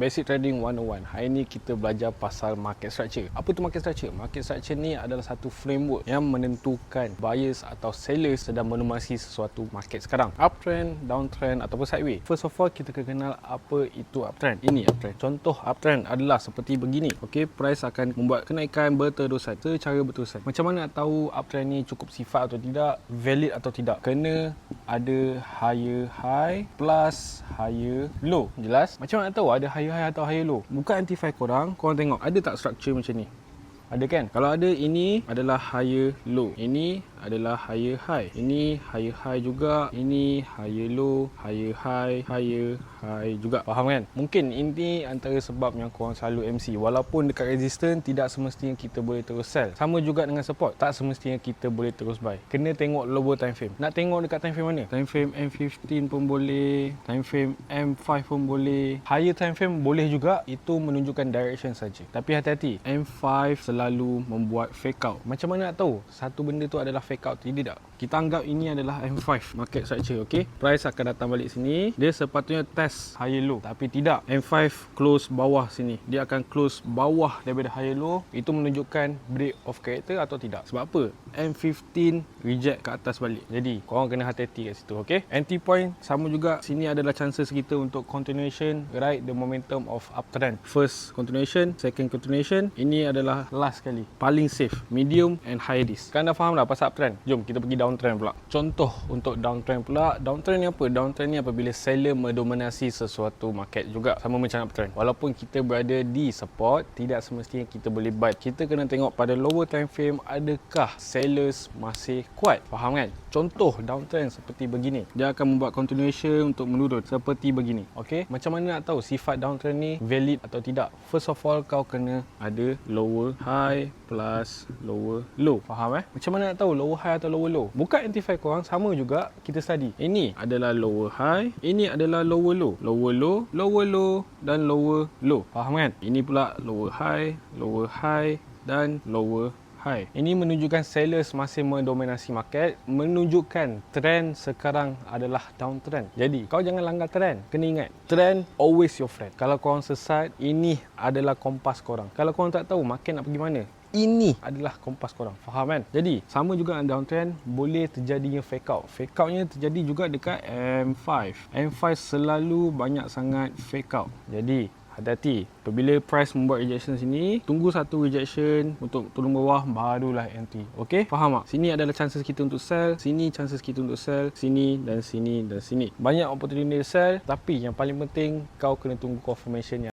Basic Trading 101. Hari ni kita belajar pasal market structure. Apa tu market structure? Market structure ni adalah satu framework yang menentukan buyers atau sellers sedang menomasi sesuatu market sekarang. Uptrend, downtrend ataupun sideways. First of all, kita kena kenal apa itu uptrend. Ini uptrend. Contoh uptrend adalah seperti begini. Okey, price akan membuat kenaikan berterusan secara berterusan. Macam mana nak tahu uptrend ni cukup sifat atau tidak, valid atau tidak? Kena ada higher high plus higher low. Jelas? Macam mana nak tahu ada higher high atau higher low? Buka anti-5 korang tengok ada tak structure macam ni? Ada kan? Kalau ada, ini adalah higher low, ini adalah higher high, ini higher high juga, ini higher low, higher high, higher high juga. Faham kan? Mungkin ini antara sebab yang korang selalu MC. Walaupun dekat resistance tidak semestinya kita boleh terus sell. Sama juga dengan support, tak semestinya kita boleh terus buy. Kena tengok lower time frame. Nak tengok dekat time frame mana? Time frame M15 pun boleh, time frame M5 pun boleh. Higher time frame boleh juga, itu menunjukkan direction saja. Tapi hati-hati, M5 selalu membuat fake out. Macam mana nak tahu satu benda tu adalah fake out tidak? Kita anggap ini adalah M5 market structure, okey? Price akan datang balik sini, dia sepatutnya test higher low, tapi tidak. M5 close bawah sini, dia akan close bawah daripada higher low. Itu menunjukkan break of character atau tidak. Sebab apa? M15 reject ke atas balik. Jadi korang kena hati-hati kat situ, okey? Entry point sama juga. Sini adalah chances kita untuk continuation, ride the momentum of uptrend. First continuation, second continuation. Ini adalah last kali, paling safe, medium and high risk. Kan dah faham dah pasal uptrend? Jom kita pergi downtrend pula. Contoh untuk downtrend pula. Downtrend ni apa? Downtrend ni apabila seller mendominasi sesuatu market juga, sama macam uptrend. Walaupun kita berada di support, tidak semestinya kita boleh buy. Kita kena tengok pada lower time frame, adakah sellers masih kuat. Faham kan? Contoh downtrend seperti begini, dia akan membuat continuation untuk menurun seperti begini. Okey, macam mana nak tahu sifat downtrend ni valid atau tidak? First of all, kau kena ada lower high plus lower low. Faham Macam mana nak tahu lower high atau lower low? Buka anti-5 korang, sama juga kita study. Ini adalah lower high, ini adalah lower low. Lower low, lower low dan lower low. Faham kan? Ini pula lower high dan lower high. Ini menunjukkan sellers masih mendominasi market, menunjukkan trend sekarang adalah downtrend. Jadi kau jangan langgar trend. Kena ingat, trend always your friend. Kalau korang sesat, ini adalah kompas korang. Kalau korang tak tahu market nak pergi mana, ini adalah kompas korang. Faham kan? Jadi sama juga dengan downtrend, boleh terjadinya fake out. Fake outnya terjadi juga dekat M5. M5 selalu banyak sangat fake out. Jadi hati-hati. Apabila price membuat rejection sini, tunggu satu rejection untuk turun bawah, barulah entry. Okey? Faham tak? Sini adalah chances kita untuk sell, sini chances kita untuk sell, sini dan sini dan sini. Banyak opportunity sell, tapi yang paling penting kau kena tunggu confirmation